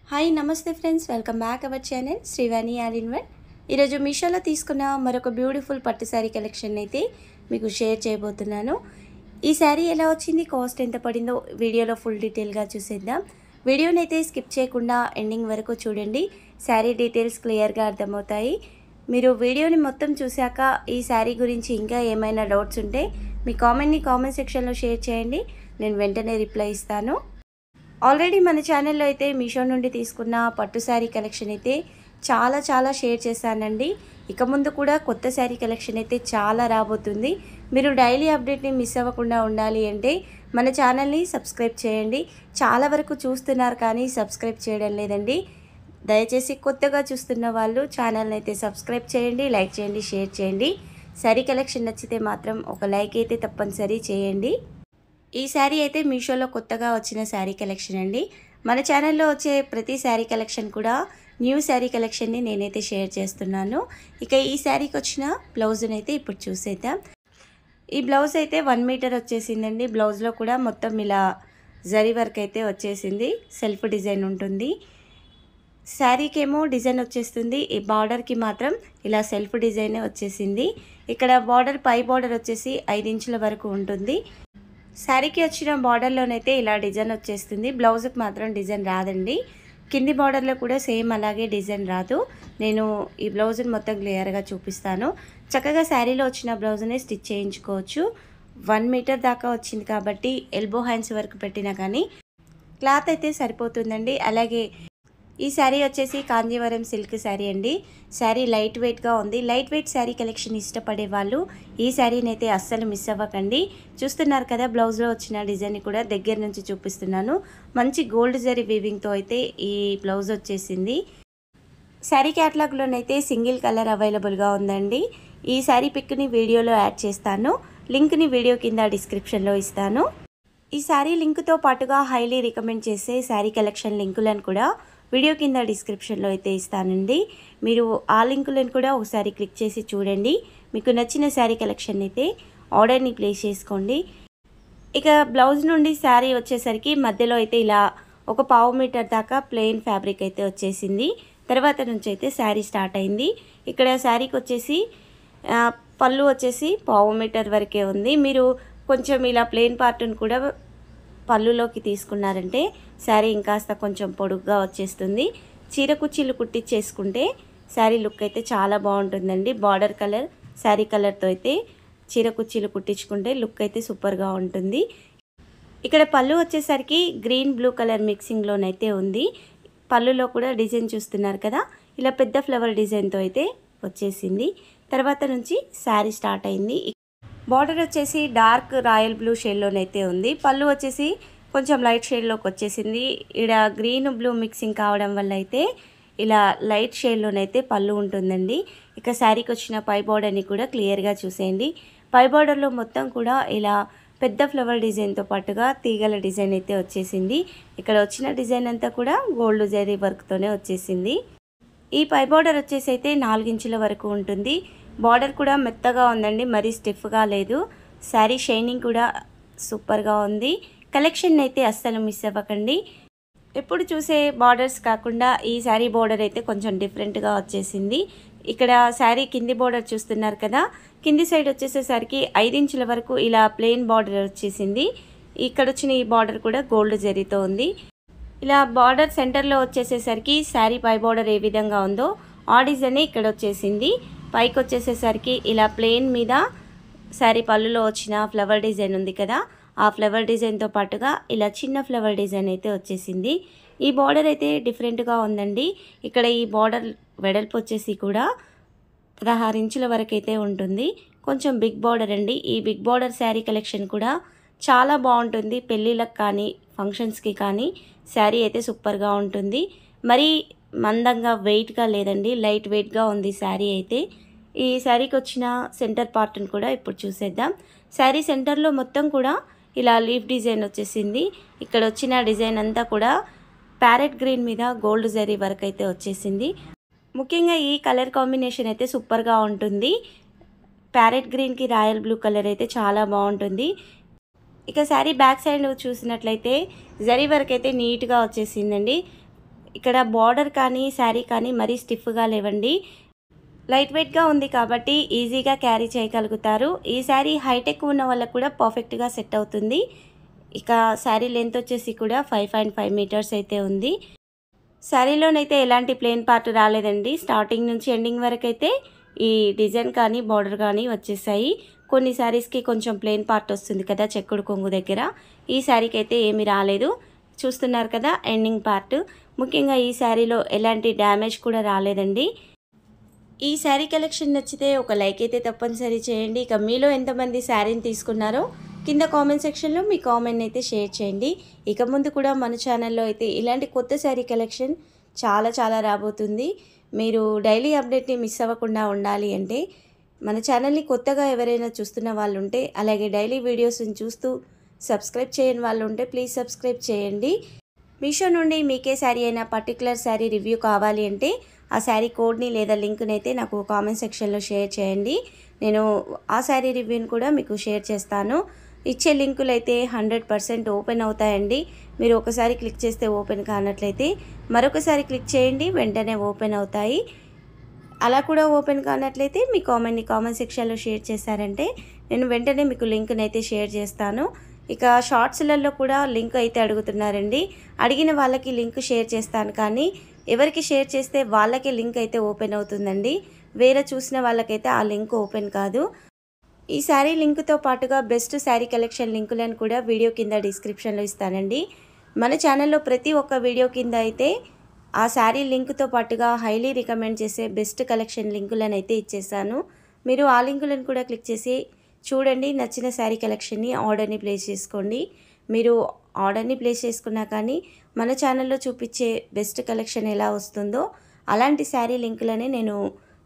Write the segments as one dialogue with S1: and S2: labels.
S1: Hi నమస్తే friends, welcome back our channel Srivani all in one. ఈరోజు మీషోలో తీసుకున్న మరొక బ్యూటిఫుల్ పట్టు శారీ కలెక్షన్ అయితే మీకు షేర్ చేయబోతున్నాను. ఈ శారీ ఎలా వచ్చింది, కాస్ట్ ఎంత పడిందో వీడియోలో ఫుల్ డీటెయిల్గా చూసేద్దాం. వీడియోని అయితే స్కిప్ చేయకుండా ఎండింగ్ వరకు చూడండి. శారీ డీటెయిల్స్ క్లియర్గా అర్థమవుతాయి. మీరు వీడియోని మొత్తం చూశాక ఈ శారీ గురించి ఇంకా ఏమైనా డౌట్స్ ఉంటే మీ కామెంట్ సెక్షన్లో షేర్ చేయండి. నేను వెంటనే రిప్లై ఇస్తాను. ఆల్రెడీ మన ఛానల్లో అయితే మీషో నుండి తీసుకున్న పట్టు శారీ కలెక్షన్ అయితే చాలా షేర్ చేశానండి. ఇక ముందు కూడా కొత్త శారీ కలెక్షన్ అయితే చాలా రాబోతుంది. మీరు డైలీ అప్డేట్ని మిస్ అవ్వకుండా ఉండాలి అంటే మన ఛానల్ని సబ్స్క్రైబ్ చేయండి. చాలా వరకు చూస్తున్నారు కానీ సబ్స్క్రైబ్ చేయడం లేదండి. దయచేసి కొత్తగా చూస్తున్న వాళ్ళు ఛానల్ని అయితే సబ్స్క్రైబ్ చేయండి, లైక్ చేయండి, షేర్ చేయండి. శారీ కలెక్షన్ నచ్చితే మాత్రం ఒక లైక్ అయితే తప్పనిసరి చేయండి. ఈ శారీ అయితే మీషోలో కొత్తగా వచ్చిన శారీ కలెక్షన్ అండి. మన ఛానల్లో వచ్చే ప్రతి శారీ కలెక్షన్ కూడా న్యూ శారీ కలెక్షన్ని నేనైతే షేర్ చేస్తున్నాను. ఇక ఈ శారీకి వచ్చిన బ్లౌజ్ని అయితే ఇప్పుడు చూసేద్దాం. ఈ బ్లౌజ్ అయితే 1 మీటర్ వచ్చేసిందండి. బ్లౌజ్లో కూడా మొత్తం ఇలా జరీ వర్క్ అయితే వచ్చేసింది. సెల్ఫ్ డిజైన్ ఉంటుంది. శారీకి ఏమో డిజైన్ వచ్చేస్తుంది. ఈ బార్డర్కి మాత్రం ఇలా సెల్ఫ్ డిజైనే వచ్చేసింది. ఇక్కడ బార్డర్ పై బార్డర్ వచ్చేసి 5 ఇంచుల వరకు ఉంటుంది. శారీకి వచ్చిన బార్డర్లోనైతే ఇలా డిజైన్ వచ్చేస్తుంది. బ్లౌజ్కి మాత్రం డిజైన్ రాదండి. కింది బార్డర్లో కూడా సేమ్ అలాగే డిజైన్ రాదు. నేను ఈ బ్లౌజ్ని మొత్తం క్లియర్గా చూపిస్తాను. చక్కగా శారీలో వచ్చిన బ్లౌజ్ని స్టిచ్ చేయించుకోవచ్చు. 1 మీటర్ దాకా వచ్చింది కాబట్టి ఎల్బో హ్యాండ్స్ వరకు పెట్టినా కానీ క్లాత్ అయితే సరిపోతుందండి. అలాగే ఈ శారీ వచ్చేసి కాంజీవరం సిల్క్ శారీ అండి. శారీ లైట్ వెయిట్గా ఉంది. లైట్ వెయిట్ శారీ కలెక్షన్ ఇష్టపడే వాళ్ళు ఈ శారీని అయితే అస్సలు మిస్ అవ్వకండి. చూస్తున్నారు కదా, బ్లౌజ్లో వచ్చిన డిజైన్ కూడా దగ్గర నుంచి చూపిస్తున్నాను. మంచి గోల్డ్ జరీ వీవింగ్తో అయితే ఈ బ్లౌజ్ వచ్చేసింది. శారీ క్యాటలాగ్లోనైతే సింగిల్ కలర్ అవైలబుల్గా ఉందండి. ఈ శారీ పిక్ని వీడియోలో యాడ్ చేస్తాను. లింక్ని వీడియో కింద డిస్క్రిప్షన్లో ఇస్తాను. ఈ శారీ లింక్తో పాటుగా హైలీ రికమెండ్ చేసే శారీ కలెక్షన్ లింకులను కూడా వీడియో కింద డిస్క్రిప్షన్లో అయితే ఇస్తానండి. మీరు ఆ లింకులను కూడా ఒకసారి క్లిక్ చేసి చూడండి. మీకు నచ్చిన శారీ కలెక్షన్ అయితే ఆర్డర్ని ప్లేస్ చేసుకోండి. ఇక బ్లౌజ్ నుండి శారీ వచ్చేసరికి మధ్యలో అయితే ఇలా ఒక 1/2 మీటర్ దాకా ప్లెయిన్ ఫ్యాబ్రిక్ అయితే వచ్చేసింది. తర్వాత నుంచి అయితే శారీ స్టార్ట్ అయింది. ఇక్కడ శారీకి వచ్చేసి పళ్ళు వచ్చేసి 1/2 మీటర్ వరకే ఉంది. మీరు కొంచెం ఇలా ప్లెయిన్ పార్ట్ని కూడా పళ్ళులోకి తీసుకున్నారంటే శారీ ఇంకాస్త కొంచెం పొడుగ్గా వచ్చేస్తుంది. చీర కుర్చీలు కుట్టించేసుకుంటే శారీ లుక్ అయితే చాలా బాగుంటుందండి. బార్డర్ కలర్ శారీ కలర్తో అయితే చీర కుర్చీలు కుట్టించుకుంటే లుక్ అయితే సూపర్గా ఉంటుంది. ఇక్కడ పళ్ళు వచ్చేసరికి గ్రీన్ బ్లూ కలర్ మిక్సింగ్లోనైతే ఉంది. పళ్ళులో కూడా డిజైన్ చూస్తున్నారు కదా, ఇలా పెద్ద ఫ్లవర్ డిజైన్తో అయితే వచ్చేసింది. తర్వాత నుంచి శారీ స్టార్ట్ అయింది. బార్డర్ వచ్చేసి డార్క్ రాయల్ బ్లూ షేడ్లోనైతే ఉంది. పళ్ళు వచ్చేసి కొంచెం లైట్ షేడ్లోకి వచ్చేసింది. ఇక్కడ గ్రీన్ బ్లూ మిక్సింగ్ కావడం వల్ల అయితే ఇలా లైట్ షేడ్లోనైతే పళ్ళు ఉంటుందండి. ఇక శారీకి వచ్చిన పై బార్డర్ని కూడా క్లియర్గా చూసేయండి. పై బార్డర్లో మొత్తం కూడా ఇలా పెద్ద ఫ్లవర్ డిజైన్తో పాటుగా తీగల డిజైన్ అయితే వచ్చేసింది. ఇక్కడ వచ్చిన డిజైన్ అంతా కూడా గోల్డ్ జరీ వర్క్తోనే వచ్చేసింది. ఈ పై బార్డర్ వచ్చేసి అయితే 4 ఇంచుల వరకు ఉంటుంది. బార్డర్ కూడా మెత్తగా ఉందండి, మరీ స్టిఫ్గా లేదు. శారీ షైనింగ్ కూడా సూపర్గా ఉంది. కలెక్షన్ అయితే అస్సలు మిస్ అవ్వకండి. ఎప్పుడు చూసే బార్డర్స్ కాకుండా ఈ శారీ బార్డర్ అయితే కొంచెం డిఫరెంట్గా వచ్చేసింది. ఇక్కడ శారీ కింది బార్డర్ చూస్తున్నారు కదా, కింది సైడ్ వచ్చేసేసరికి 5 ఇంచుల వరకు ఇలా ప్లెయిన్ బార్డర్ వచ్చేసింది. ఇక్కడ వచ్చిన ఈ బార్డర్ కూడా గోల్డ్ జరీతో ఉంది. ఇలా బార్డర్ సెంటర్లో వచ్చేసేసరికి శారీ పై బార్డర్ ఏ విధంగా ఉందో ఆ డిజైన్ ఇక్కడ వచ్చేసింది. పైకి వచ్చేసేసరికి ఇలా ప్లెయిన్ మీద శారీ పళ్ళులో వచ్చిన ఫ్లవర్ డిజైన్ ఉంది కదా, ఆ ఫ్లవర్ డిజైన్తో పాటుగా ఇలా చిన్న ఫ్లవర్ డిజైన్ అయితే వచ్చేసింది. ఈ బార్డర్ అయితే డిఫరెంట్గా ఉందండి. ఇక్కడ ఈ బార్డర్ వెడల్పు వచ్చేసి కూడా 16 ఇంచుల వరకు అయితే ఉంటుంది. కొంచెం బిగ్ బార్డర్ అండి. ఈ బిగ్ బార్డర్ శారీ కలెక్షన్ కూడా చాలా బాగుంటుంది. పెళ్ళిళ్ళకి కానీ ఫంక్షన్స్కి కానీ శారీ అయితే సూపర్గా ఉంటుంది. మరి మందంగా వెయిట్గా లేదండి, లైట్ వెయిట్గా ఉంది శారీ అయితే. ఈ శారీకి వచ్చిన సెంటర్ పార్ట్ని కూడా ఇప్పుడు చూసేద్దాం. శారీ సెంటర్లో మొత్తం కూడా ఇలా లీఫ్ డిజైన్ వచ్చేసింది. ఇక్కడ వచ్చిన డిజైన్ అంతా కూడా ప్యారెట్ గ్రీన్ మీద గోల్డ్ జరీ వర్క్ అయితే వచ్చేసింది. ముఖ్యంగా ఈ కలర్ కాంబినేషన్ అయితే సూపర్గా ఉంటుంది. ప్యారెట్ గ్రీన్కి రాయల్ బ్లూ కలర్ అయితే చాలా బాగుంటుంది. ఇక శారీ బ్యాక్ సైడ్ చూసినట్లయితే జరీ వర్క్ అయితే నీట్గా వచ్చేసిందండి. ఇక్కడ బార్డర్ కానీ శారీ కానీ మరీ స్టిఫ్గా లేవండి. లైట్ వెయిట్గా ఉంది కాబట్టి ఈజీగా క్యారీ చేయగలుగుతారు. ఈ శారీ హైట్ ఎక్కువ ఉన్న వాళ్ళకు కూడా పర్ఫెక్ట్గా సెట్ అవుతుంది. ఇక శారీ లెంత్ వచ్చేసి కూడా 5.5 మీటర్స్ అయితే ఉంది. శారీలోనైతే ఎలాంటి ప్లెయిన్ పార్ట్ రాలేదండి. స్టార్టింగ్ నుంచి ఎండింగ్ వరకు అయితే ఈ డిజైన్ కానీ బార్డర్ కానీ వచ్చేసాయి. కొన్ని శారీస్కి కొంచెం ప్లెయిన్ పార్ట్ వస్తుంది కదా చెక్కుడు కొంగు దగ్గర. ఈ శారీకి అయితే ఏమీ రాలేదు. చూస్తున్నారు కదా ఎండింగ్ పార్ట్. ముఖ్యంగా ఈ శారీలో ఎలాంటి డ్యామేజ్ కూడా రాలేదండి. ఈ శారీ కలెక్షన్ నచ్చితే ఒక లైక్ అయితే తప్పనిసరి చేయండి. ఇక మీలో ఎంతమంది శారీని తీసుకున్నారో కింద కామెంట్ సెక్షన్లో మీ కామెంట్ అయితే షేర్ చేయండి. ఇక ముందు కూడా మన ఛానల్లో అయితే ఇలాంటి కొత్త శారీ కలెక్షన్ చాలా రాబోతుంది. మీరు డైలీ అప్డేట్ని మిస్ అవ్వకుండా ఉండాలి అంటే మన ఛానల్ని కొత్తగా ఎవరైనా చూస్తున్న వాళ్ళు ఉంటే, అలాగే డైలీ వీడియోస్ని చూస్తూ సబ్స్క్రైబ్ చేయని వాళ్ళు ఉంటే ప్లీజ్ సబ్స్క్రైబ్ చేయండి. మీషో నుండి మీకే శారీ అయినా పర్టికులర్ శారీ రివ్యూ కావాలి అంటే ఆ శారీ కోడ్ని లేదా లింక్ని అయితే నాకు కామెంట్ సెక్షన్లో షేర్ చేయండి. నేను ఆ శారీ రివ్యూని కూడా మీకు షేర్ చేస్తాను. ఇచ్చే లింకులు అయితే 100% ఓపెన్ అవుతాయండి. మీరు ఒకసారి క్లిక్ చేస్తే ఓపెన్ కానట్లయితే మరొకసారి క్లిక్ చేయండి, వెంటనే ఓపెన్ అవుతాయి. అలా కూడా ఓపెన్ కానట్లయితే మీ కామెంట్ని కామెంట్ సెక్షన్లో షేర్ చేశారంటే నేను వెంటనే మీకు లింక్ని అయితే షేర్ చేస్తాను. ఇక షార్ట్స్లలో కూడా లింక్ అయితే అడుగుతున్నారండి. అడిగిన వాళ్ళకి లింక్ షేర్ చేస్తాను, కానీ ఎవరికి షేర్ చేస్తే వాళ్ళకి లింక్ అయితే ఓపెన్ అవుతుందండి. వేరే చూసిన వాళ్ళకైతే ఆ లింక్ ఓపెన్ కాదు. ఈ శారీ లింక్తో పాటుగా బెస్ట్ శారీ కలెక్షన్ లింకులను కూడా వీడియో కింద డిస్క్రిప్షన్లో ఇస్తానండి. మన ఛానల్లో ప్రతి ఒక్క వీడియో కింద అయితే ఆ శారీ లింక్తో పాటుగా హైలీ రికమెండ్ చేసే బెస్ట్ కలెక్షన్ లింకులను అయితే ఇచ్చేసాను. మీరు ఆ లింకులను కూడా క్లిక్ చేసి చూడండి. నచ్చిన శారీ కలెక్షన్ని ఆర్డర్ని ప్లేస్ చేసుకోండి. మీరు ఆర్డర్ని ప్లేస్ చేసుకున్నా కానీ మన ఛానల్లో చూపించే బెస్ట్ కలెక్షన్ ఎలా వస్తుందో అలాంటి శారీ లింకులని నేను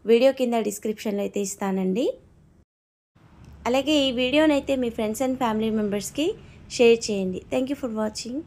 S1: వీడియో కింద డిస్క్రిప్షన్లో అయితే ఇస్తానండి. అలాగే ఈ వీడియోనైతే మీ ఫ్రెండ్స్ అండ్ ఫ్యామిలీ మెంబర్స్కి షేర్ చేయండి. Thank you for watching.